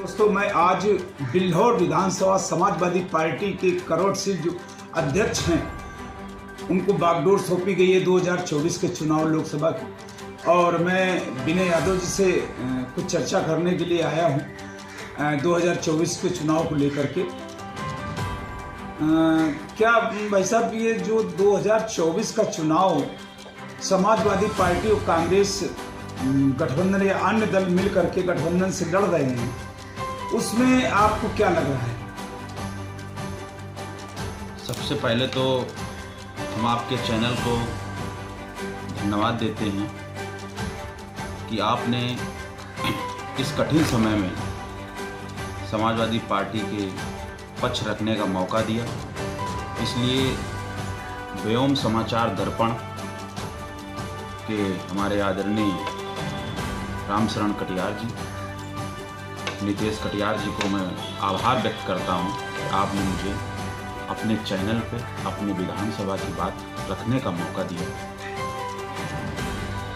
दोस्तों, मैं आज बिल्हौर विधानसभा समाजवादी पार्टी के करोड़ सिंह जो अध्यक्ष हैं, उनको बागडोर सौंपी गई है 2024 के चुनाव लोकसभा की। और मैं विनय यादव जी से कुछ चर्चा करने के लिए आया हूं 2024 के चुनाव को लेकर के। क्या भाई साहब, ये जो 2024 का चुनाव समाजवादी पार्टी और कांग्रेस गठबंधन या अन्य दल मिल करके गठबंधन से लड़ रहे हैं, उसमें आपको क्या लग रहा है? सबसे पहले तो हम आपके चैनल को धन्यवाद देते हैं कि आपने इस कठिन समय में समाजवादी पार्टी के पक्ष रखने का मौका दिया। इसलिए व्योम समाचार दर्पण के हमारे आदरणीय रामशरण कटियार जी, नितेश कटियार जी को मैं आभार व्यक्त करता हूं कि आपने मुझे अपने चैनल पे अपनी विधानसभा की बात रखने का मौका दिया।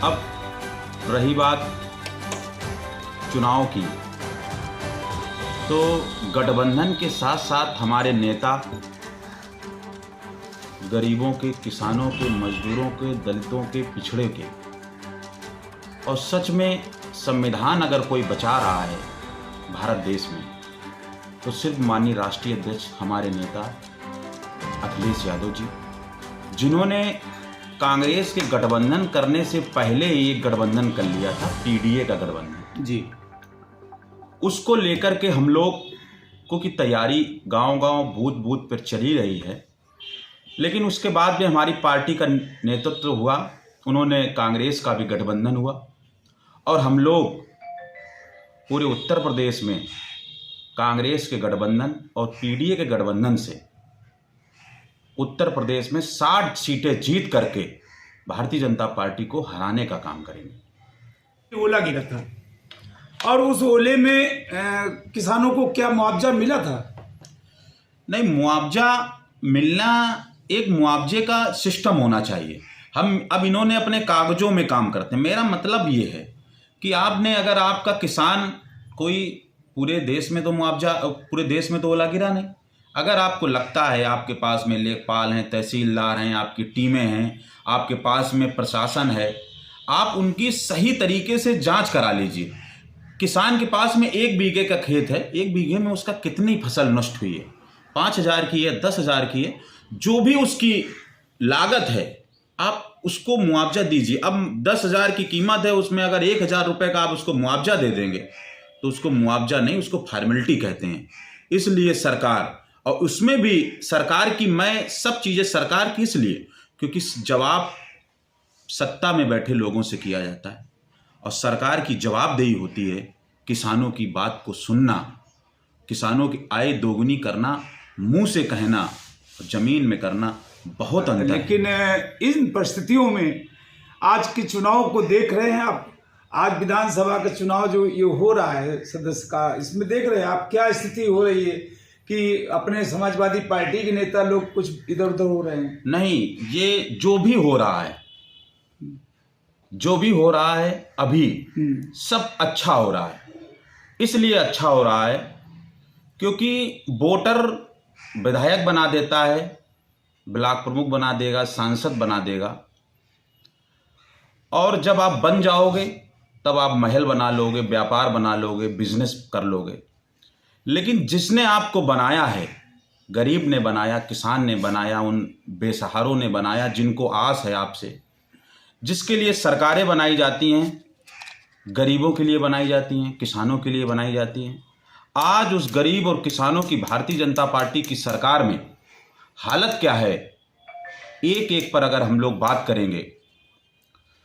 अब रही बात चुनाव की, तो गठबंधन के साथ साथ हमारे नेता गरीबों के, किसानों के, मजदूरों के, दलितों के, पिछड़े के, और सच में संविधान अगर कोई बचा रहा है भारत देश में तो सिर्फ माननीय राष्ट्रीय अध्यक्ष हमारे नेता अखिलेश यादव जी, जिन्होंने कांग्रेस के गठबंधन करने से पहले ही एक गठबंधन कर लिया था, पीडीए का गठबंधन जी। उसको लेकर के हम लोग को की तैयारी गांव-गांव, बूथ-बूथ पर चली रही है। लेकिन उसके बाद भी हमारी पार्टी का नेतृत्व हुआ, उन्होंने कांग्रेस का भी गठबंधन हुआ और हम लोग पूरे उत्तर प्रदेश में कांग्रेस के गठबंधन और पीडीए के गठबंधन से उत्तर प्रदेश में 60 सीटें जीत करके भारतीय जनता पार्टी को हराने का काम करेंगे। ओला गिरा था और उस ओले में किसानों को क्या मुआवजा मिला था? नहीं, मुआवजा मिलना, एक मुआवजे का सिस्टम होना चाहिए। हम अब इन्होंने अपने कागजों में काम करते हैं। मेरा मतलब ये है कि आपने, अगर आपका किसान कोई, पूरे देश में तो मुआवजा, पूरे देश में तो ओला गिरा नहीं। अगर आपको लगता है, आपके पास में लेखपाल हैं, तहसीलदार हैं, आपकी टीमें हैं, आपके पास में प्रशासन है, आप उनकी सही तरीके से जांच करा लीजिए। किसान के पास में 1 बीघे का खेत है, 1 बीघे में उसका कितनी फसल नष्ट हुई है, 5,000 की है, 10,000 की है, जो भी उसकी लागत है आप उसको मुआवजा दीजिए। अब 10,000 की कीमत है, उसमें अगर 1,000 रुपये का आप उसको मुआवजा दे देंगे तो उसको मुआवजा नहीं, उसको फॉर्मेलिटी कहते हैं। इसलिए सरकार, और उसमें भी सरकार की, मैं सब चीज़ें सरकार की इसलिए क्योंकि जवाब सत्ता में बैठे लोगों से किया जाता है और सरकार की जवाबदेही होती है किसानों की बात को सुनना, किसानों की आय दोगुनी करना, मुंह से कहना और ज़मीन में करना, बहुत अंतर है। लेकिन इन परिस्थितियों में आज के चुनाव को देख रहे हैं आप, आज विधानसभा का चुनाव जो ये हो रहा है सदस्य का, इसमें देख रहे हैं आप क्या स्थिति हो रही है कि अपने समाजवादी पार्टी के नेता लोग कुछ इधर उधर हो रहे हैं? नहीं, ये जो भी हो रहा है, जो भी हो रहा है अभी, सब अच्छा हो रहा है। इसलिए अच्छा हो रहा है क्योंकि वोटर विधायक बना देता है, ब्लॉक प्रमुख बना देगा, सांसद बना देगा, और जब आप बन जाओगे तब आप महल बना लोगे, व्यापार बना लोगे, बिजनेस कर लोगे। लेकिन जिसने आपको बनाया है, गरीब ने बनाया, किसान ने बनाया, उन बेसहारों ने बनाया, जिनको आस है आपसे, जिसके लिए सरकारें बनाई जाती हैं, गरीबों के लिए बनाई जाती हैं, किसानों के लिए बनाई जाती हैं। आज उस गरीब और किसानों की भारतीय जनता पार्टी की सरकार में हालत क्या है, एक एक पर अगर हम लोग बात करेंगे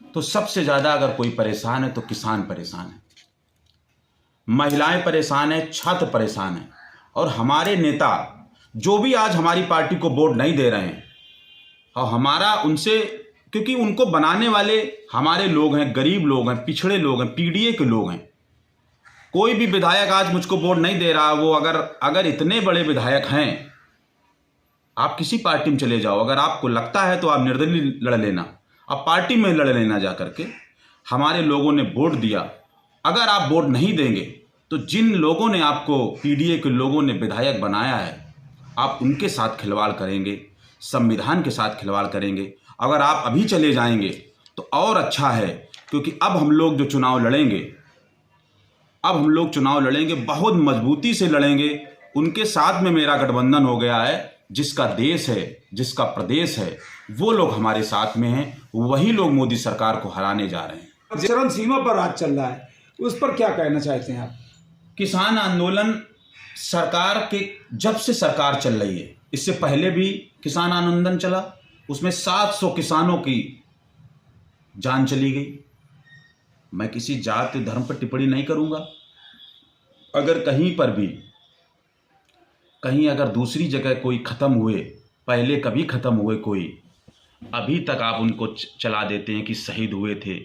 तो सबसे ज़्यादा अगर कोई परेशान है तो किसान परेशान है, महिलाएं परेशान है, छात्र परेशान है, और हमारे नेता जो भी आज हमारी पार्टी को वोट नहीं दे रहे हैं, और हमारा उनसे, क्योंकि उनको बनाने वाले हमारे लोग हैं, गरीब लोग हैं, पिछड़े लोग हैं, पीडीए के लोग हैं। कोई भी विधायक आज मुझको वोट नहीं दे रहा, वो अगर इतने बड़े विधायक हैं, आप किसी पार्टी में चले जाओ, अगर आपको लगता है तो आप निर्दलीय लड़ लेना, आप पार्टी में लड़ लेना जा करके। हमारे लोगों ने वोट दिया, अगर आप वोट नहीं देंगे तो जिन लोगों ने आपको पीडीए के लोगों ने विधायक बनाया है, आप उनके साथ खिलवाड़ करेंगे, संविधान के साथ खिलवाड़ करेंगे। अगर आप अभी चले जाएंगे तो और अच्छा है, क्योंकि अब हम लोग जो चुनाव लड़ेंगे बहुत मजबूती से लड़ेंगे। उनके साथ में मेरा गठबंधन हो गया है। जिसका देश है, जिसका प्रदेश है, वो लोग हमारे साथ में हैं। वही लोग मोदी सरकार को हराने जा रहे हैं। चरम सीमा पर राज चल रहा है, उस पर क्या कहना चाहते हैं आप? किसान आंदोलन सरकार के जब से सरकार चल रही है, इससे पहले भी किसान आंदोलन चला, उसमें 700 किसानों की जान चली गई। मैं किसी जाति धर्म पर टिप्पणी नहीं करूंगा। अगर कहीं पर भी अगर दूसरी जगह कोई ख़त्म हुए, पहले कभी ख़त्म हुए कोई, अभी तक आप उनको चला देते हैं कि शहीद हुए थे,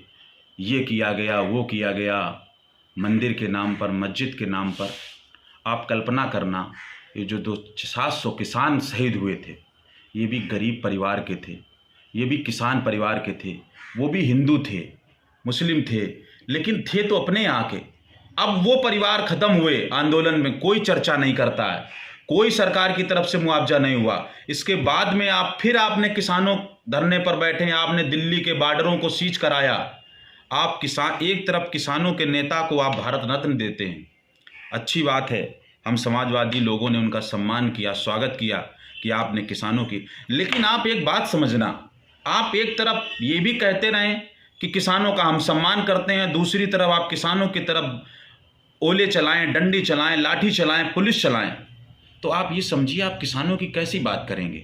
ये किया गया, वो किया गया, मंदिर के नाम पर, मस्जिद के नाम पर। आप कल्पना करना, ये जो 700 किसान शहीद हुए थे, ये भी गरीब परिवार के थे, ये भी किसान परिवार के थे, वो भी हिंदू थे, मुस्लिम थे, लेकिन थे तो अपने यहाँ के। अब वो परिवार ख़त्म हुए आंदोलन में, कोई चर्चा नहीं करता है, कोई सरकार की तरफ से मुआवजा नहीं हुआ। इसके बाद में आपने किसानों धरने पर बैठे, आपने दिल्ली के बॉर्डरों को सीज कराया। आप किसान, एक तरफ किसानों के नेता को आप भारत रत्न देते हैं, अच्छी बात है, हम समाजवादी लोगों ने उनका सम्मान किया, स्वागत किया कि आपने किसानों की। लेकिन आप एक बात समझना, आप एक तरफ ये भी कहते रहें कि किसानों का हम सम्मान करते हैं, दूसरी तरफ आप किसानों की तरफ ओले चलाएं, डंडी चलाएं, लाठी चलाएं, पुलिस चलाएं, तो आप ये समझिए आप किसानों की कैसी बात करेंगे।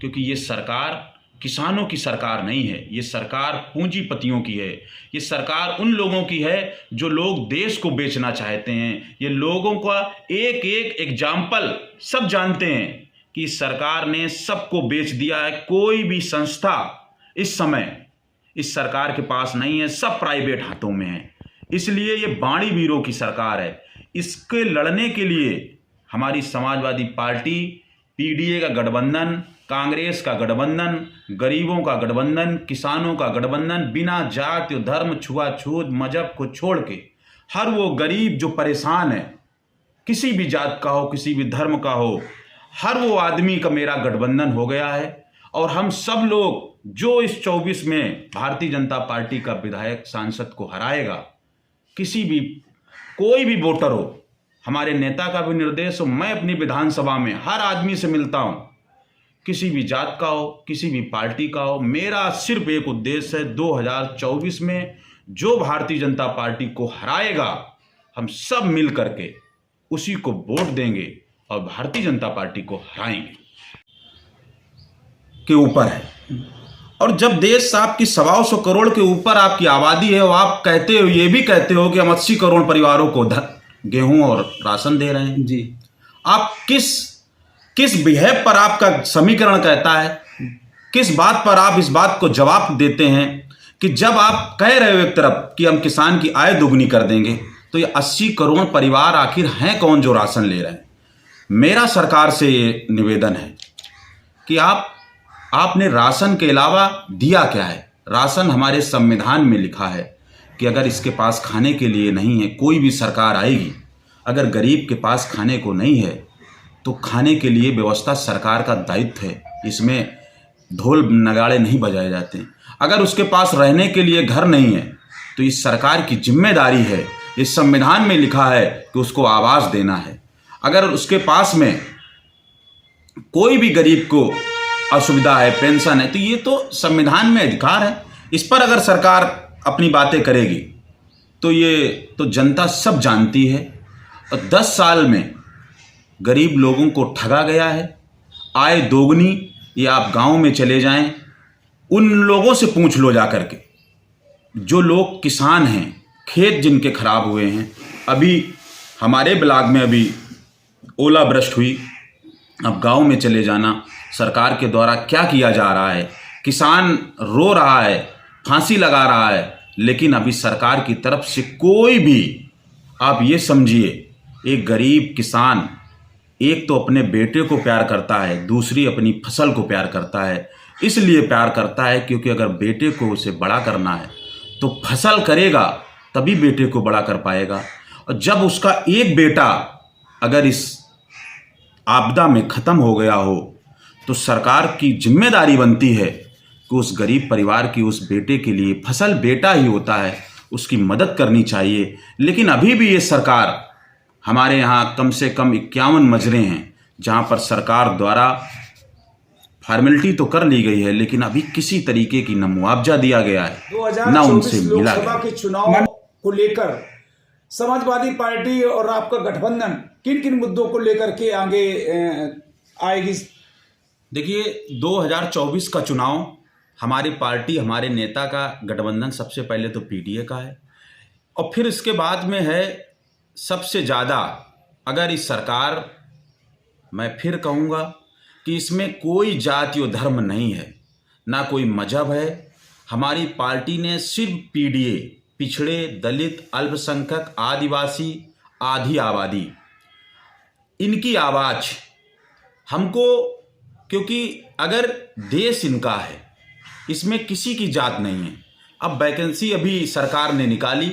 क्योंकि ये सरकार किसानों की सरकार नहीं है, ये सरकार पूंजीपतियों की है। ये सरकार उन लोगों की है जो लोग देश को बेचना चाहते हैं। ये लोगों का एक एक एग्जाम्पल सब जानते हैं कि इस सरकार ने सबको बेच दिया है। कोई भी संस्था इस समय इस सरकार के पास नहीं है, सब प्राइवेट हाथों में है। इसलिए ये बाणी वीरों की सरकार है। इसके लड़ने के लिए हमारी समाजवादी पार्टी, पीडीए का गठबंधन, कांग्रेस का गठबंधन, गरीबों का गठबंधन, किसानों का गठबंधन, बिना जाति धर्म छुआछूत मजहब को छोड़ के हर वो गरीब जो परेशान है, किसी भी जात का हो, किसी भी धर्म का हो, हर वो आदमी का मेरा गठबंधन हो गया है। और हम सब लोग जो इस 24 में भारतीय जनता पार्टी का विधायक सांसद को हराएगा, कोई भी वोटर हो, हमारे नेता का भी निर्देश हो, मैं अपनी विधानसभा में हर आदमी से मिलता हूं, किसी भी जात का हो, किसी भी पार्टी का हो, मेरा सिर्फ एक उद्देश्य है, 2024 में जो भारतीय जनता पार्टी को हराएगा, हम सब मिल करके उसी को वोट देंगे और भारतीय जनता पार्टी को हराएंगे के ऊपर है। और जब देश आपकी 125 करोड़ के ऊपर आपकी आबादी है और आप कहते हो, ये भी कहते हो कि हम 80 करोड़ परिवारों को गेहूं और राशन दे रहे हैं जी, आप किस बिहेव पर आपका समीकरण कहता है, किस बात पर आप इस बात को जवाब देते हैं कि जब आप कह रहे हो एक तरफ कि हम किसान की आय दोगुनी कर देंगे, तो ये 80 करोड़ परिवार आखिर हैं कौन जो राशन ले रहे हैं? मेरा सरकार से ये निवेदन है कि आपने राशन के अलावा दिया क्या है? राशन हमारे संविधान में लिखा है कि अगर इसके पास खाने के लिए नहीं है, कोई भी सरकार आएगी, अगर गरीब के पास खाने को नहीं है तो खाने के लिए व्यवस्था सरकार का दायित्व है, इसमें ढोल नगाड़े नहीं बजाए जाते। अगर उसके पास रहने के लिए घर नहीं है तो इस सरकार की जिम्मेदारी है, इस संविधान में लिखा है कि उसको आवास देना है। अगर उसके पास में कोई भी गरीब को असुविधा है, पेंशन है, तो ये तो संविधान में अधिकार है। इस पर अगर सरकार अपनी बातें करेगी तो ये तो जनता सब जानती है। और 10 साल में गरीब लोगों को ठगा गया है, आय दोगुनी। ये आप गांव में चले जाएं, उन लोगों से पूछ लो जा करके, जो लोग किसान हैं, खेत जिनके खराब हुए हैं। अभी हमारे ब्लॉक में अभी ओलावृष्टि हुई, अब गांव में चले जाना, सरकार के द्वारा क्या किया जा रहा है। किसान रो रहा है, फांसी लगा रहा है, लेकिन अभी सरकार की तरफ से कोई भी, आप ये समझिए, एक गरीब किसान एक तो अपने बेटे को प्यार करता है, दूसरी अपनी फसल को प्यार करता है। इसलिए प्यार करता है क्योंकि अगर बेटे को उसे बड़ा करना है तो फसल करेगा, तभी बेटे को बड़ा कर पाएगा। और जब उसका एक बेटा अगर इस आपदा में ख़त्म हो गया हो तो सरकार की जिम्मेदारी बनती है कि उस गरीब परिवार की उस बेटे के लिए, फसल बेटा ही होता है, उसकी मदद करनी चाहिए। लेकिन अभी भी ये सरकार, हमारे यहाँ कम से कम 51 मजरे हैं जहाँ पर सरकार द्वारा फॉर्मेलिटी तो कर ली गई है, लेकिन अभी किसी तरीके की न मुआवजा दिया गया है, न उनसे 2024 मिला लोकसभा गया। के चुनाव को लेकर समाजवादी पार्टी और आपका गठबंधन किन किन मुद्दों को लेकर के आगे आएगी? देखिए, 2024 का चुनाव हमारी पार्टी, हमारे नेता का गठबंधन सबसे पहले तो पीडीए का है, और फिर इसके बाद में है सबसे ज़्यादा, अगर इस सरकार, मैं फिर कहूँगा कि इसमें कोई जाति और धर्म नहीं है, ना कोई मजहब है। हमारी पार्टी ने सिर्फ पीडीए, पिछड़े, दलित, अल्पसंख्यक, आदिवासी, आधी आबादी, इनकी आवाज़ हमको, क्योंकि अगर देश इनका है, इसमें किसी की जात नहीं है। अब वैकेंसी अभी सरकार ने निकाली,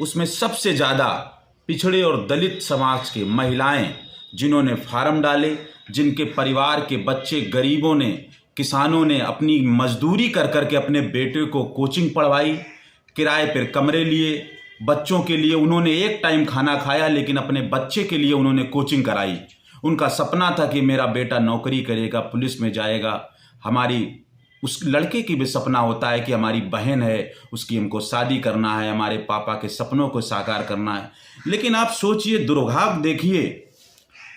उसमें सबसे ज़्यादा पिछड़े और दलित समाज के महिलाएं जिन्होंने फार्म डाले, जिनके परिवार के बच्चे, गरीबों ने, किसानों ने अपनी मजदूरी कर कर के अपने बेटे को कोचिंग पढ़वाई, किराए पर कमरे लिए, बच्चों के लिए उन्होंने एक टाइम खाना खाया, लेकिन अपने बच्चे के लिए उन्होंने कोचिंग कराई। उनका सपना था कि मेरा बेटा नौकरी करेगा, पुलिस में जाएगा। हमारी उस लड़के की भी सपना होता है कि हमारी बहन है, उसकी हमको शादी करना है, हमारे पापा के सपनों को साकार करना है। लेकिन आप सोचिए, दुर्भाग्य देखिए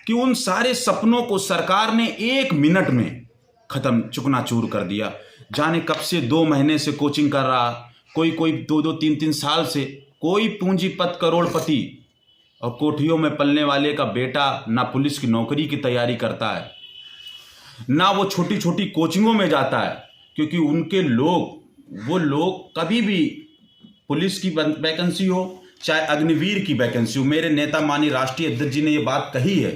कि उन सारे सपनों को सरकार ने 1 मिनट में ख़त्म, चुकनाचूर कर दिया। जाने कब से 2 महीने से कोचिंग कर रहा, कोई 2-2, 3-3 साल से, कोई पूंजीपत करोड़पति और कोठियों में पलने वाले का बेटा ना पुलिस की नौकरी की तैयारी करता है, ना वो छोटी छोटी कोचिंगों में जाता है, क्योंकि उनके लोग, वो लोग कभी भी पुलिस की वैकेंसी हो चाहे अग्निवीर की वैकेंसी हो, मेरे नेता माननीय राष्ट्रीय अध्यक्ष जी ने ये बात कही है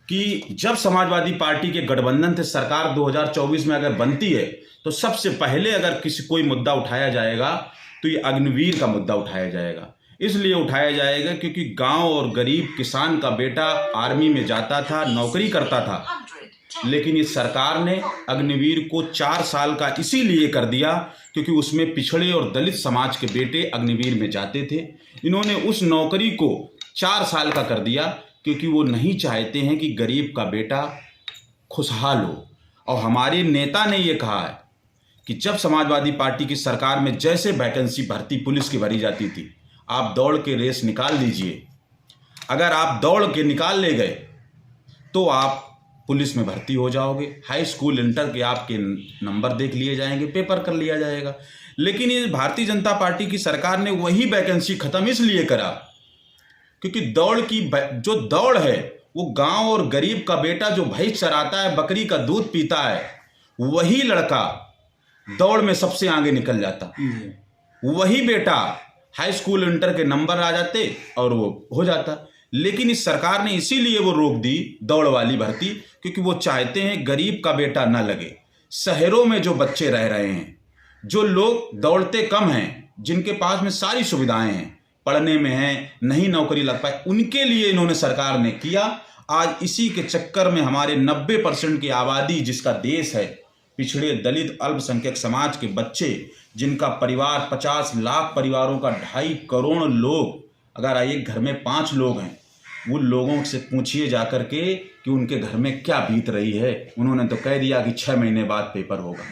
कि जब समाजवादी पार्टी के गठबंधन से सरकार 2024 में अगर बनती है तो सबसे पहले अगर कोई मुद्दा उठाया जाएगा तो ये अग्निवीर का मुद्दा उठाया जाएगा। इसलिए उठाया जाएगा क्योंकि गांव और गरीब किसान का बेटा आर्मी में जाता था, नौकरी करता था, लेकिन इस सरकार ने अग्निवीर को 4 साल का इसीलिए कर दिया क्योंकि उसमें पिछड़े और दलित समाज के बेटे अग्निवीर में जाते थे। इन्होंने उस नौकरी को 4 साल का कर दिया क्योंकि वो नहीं चाहते हैं कि गरीब का बेटा खुशहाल हो। और हमारे नेता ने ये कहा है कि जब समाजवादी पार्टी की सरकार में जैसे वैकेंसी भर्ती पुलिस की भरी जाती थी, आप दौड़ के रेस निकाल लीजिए, अगर आप दौड़ के निकाल ले गए तो आप पुलिस में भर्ती हो जाओगे। हाई स्कूल, इंटर के आपके नंबर देख लिए जाएंगे, पेपर कर लिया जाएगा। लेकिन ये भारतीय जनता पार्टी की सरकार ने वही वैकेंसी ख़त्म इसलिए करा क्योंकि दौड़ की जो दौड़ है वो गांव और गरीब का बेटा जो भैंस चराता है, बकरी का दूध पीता है, वही लड़का दौड़ में सबसे आगे निकल जाता। वही बेटा हाई स्कूल, इंटर के नंबर आ जाते और वो हो जाता। लेकिन इस सरकार ने इसीलिए वो रोक दी दौड़ वाली भर्ती क्योंकि वो चाहते हैं गरीब का बेटा ना लगे। शहरों में जो बच्चे रह रहे हैं, जो लोग दौड़ते कम हैं, जिनके पास में सारी सुविधाएं हैं, पढ़ने में हैं, नहीं नौकरी लग पाए, उनके लिए इन्होंने सरकार ने किया। आज इसी के चक्कर में हमारे 90% की आबादी जिसका देश है, पिछड़े, दलित, अल्पसंख्यक समाज के बच्चे, जिनका परिवार 50 लाख परिवारों का 2.5 करोड़ लोग, अगर एक घर में 5 लोग हैं, उन लोगों से पूछिए जाकर के कि उनके घर में क्या बीत रही है। उन्होंने तो कह दिया कि 6 महीने बाद पेपर होगा।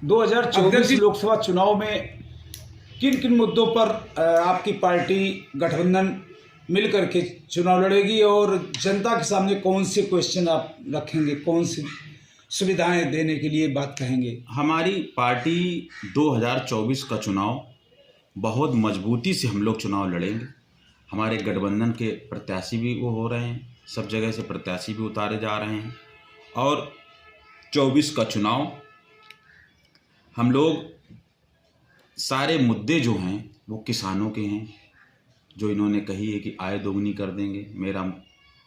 2024 लोकसभा चुनाव में किन किन मुद्दों पर आपकी पार्टी गठबंधन मिलकर के चुनाव लड़ेगी और जनता के सामने कौन से क्वेश्चन आप रखेंगे, कौन सी सुविधाएं देने के लिए बात कहेंगे? हमारी पार्टी 2024 का चुनाव बहुत मजबूती से हम लोग चुनाव लड़ेंगे। हमारे गठबंधन के प्रत्याशी भी वो हो रहे हैं, सब जगह से प्रत्याशी भी उतारे जा रहे हैं। और 24 का चुनाव हम लोग सारे मुद्दे जो हैं वो किसानों के हैं, जो इन्होंने कही है कि आय दोगुनी कर देंगे। मेरा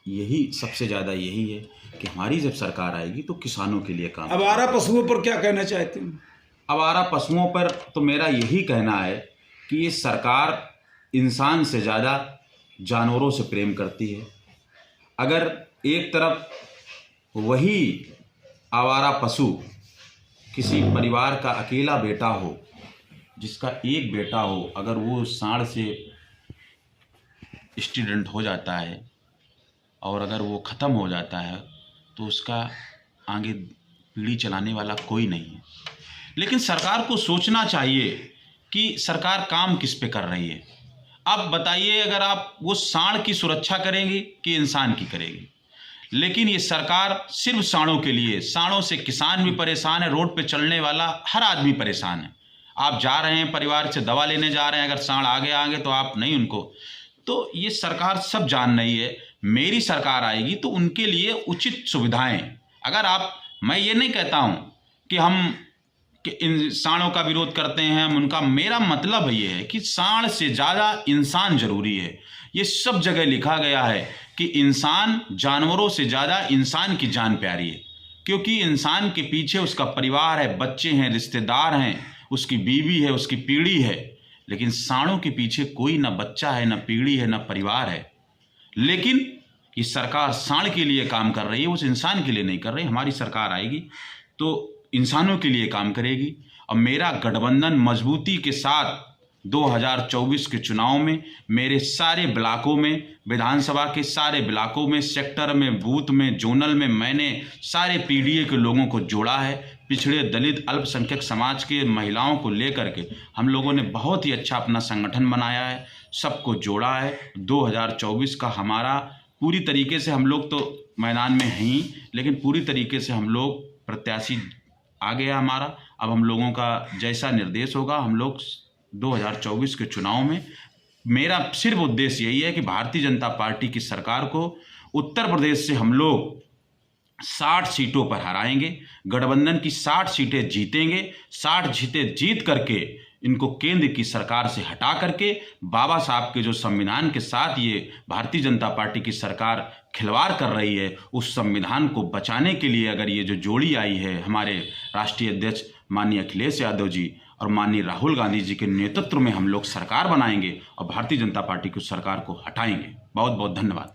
यही सबसे ज़्यादा यही है कि हमारी जब सरकार आएगी तो किसानों के लिए काम। आवारा पशुओं पर क्या कहना चाहते हैं? आवारा पशुओं पर तो मेरा यही कहना है कि ये सरकार इंसान से ज़्यादा जानवरों से प्रेम करती है। अगर एक तरफ वही आवारा पशु किसी परिवार का अकेला बेटा हो, जिसका एक बेटा हो, अगर वो सांड से एक्सीडेंट हो जाता है और अगर वो ख़त्म हो जाता है तो उसका आगे पीढ़ी चलाने वाला कोई नहीं है। लेकिन सरकार को सोचना चाहिए कि सरकार काम किस पे कर रही है। अब बताइए, अगर आप वो सांड की सुरक्षा करेंगी कि इंसान की करेगी? लेकिन ये सरकार सिर्फ सांडों के लिए, सांडों से किसान भी परेशान है, रोड पे चलने वाला हर आदमी परेशान है। आप जा रहे हैं परिवार से दवा लेने जा रहे हैं, अगर सांड आगे तो आप नहीं उनको, तो ये सरकार सब जान रही है। मेरी सरकार आएगी तो उनके लिए उचित सुविधाएं, अगर आप, मैं ये नहीं कहता हूं कि हम इन सांडों का विरोध करते हैं, हम उनका, मेरा मतलब ये है कि सांड से ज़्यादा इंसान जरूरी है। ये सब जगह लिखा गया है कि इंसान, जानवरों से ज़्यादा इंसान की जान प्यारी है, क्योंकि इंसान के पीछे उसका परिवार है, बच्चे हैं, रिश्तेदार हैं, उसकी बीवी है, उसकी पीढ़ी है। लेकिन सांडों के पीछे कोई ना बच्चा है, ना पीढ़ी है, ना परिवार है। लेकिन ये सरकार सांड के लिए काम कर रही है, उस इंसान के लिए नहीं कर रही। हमारी सरकार आएगी तो इंसानों के लिए काम करेगी। और मेरा गठबंधन मजबूती के साथ 2024 के चुनाव में मेरे सारे ब्लॉकों में, विधानसभा के सारे ब्लॉकों में, सेक्टर में, बूथ में, जोनल में मैंने सारे पीडीए के लोगों को जोड़ा है। पिछड़े, दलित, अल्पसंख्यक समाज के महिलाओं को लेकर के हम लोगों ने बहुत ही अच्छा अपना संगठन बनाया है, सबको जोड़ा है। 2024 का हमारा पूरी तरीके से, हम लोग तो मैदान में हैं ही, लेकिन पूरी तरीके से हम लोग प्रत्याशी आ गया हमारा। अब हम लोगों का जैसा निर्देश होगा, हम लोग 2024 के चुनाव में, मेरा सिर्फ उद्देश्य यही है कि भारतीय जनता पार्टी की सरकार को उत्तर प्रदेश से हम लोग 60 सीटों पर हराएंगे, गठबंधन की 60 सीटें जीतेंगे। 60 सीटें जीत करके इनको केंद्र की सरकार से हटा करके बाबा साहब के जो संविधान के साथ ये भारतीय जनता पार्टी की सरकार खिलवाड़ कर रही है, उस संविधान को बचाने के लिए अगर ये जो जोड़ी आई है हमारे राष्ट्रीय अध्यक्ष माननीय अखिलेश यादव जी और माननीय राहुल गांधी जी के नेतृत्व में हम लोग सरकार बनाएंगे और भारतीय जनता पार्टी की सरकार को हटाएंगे। बहुत बहुत धन्यवाद।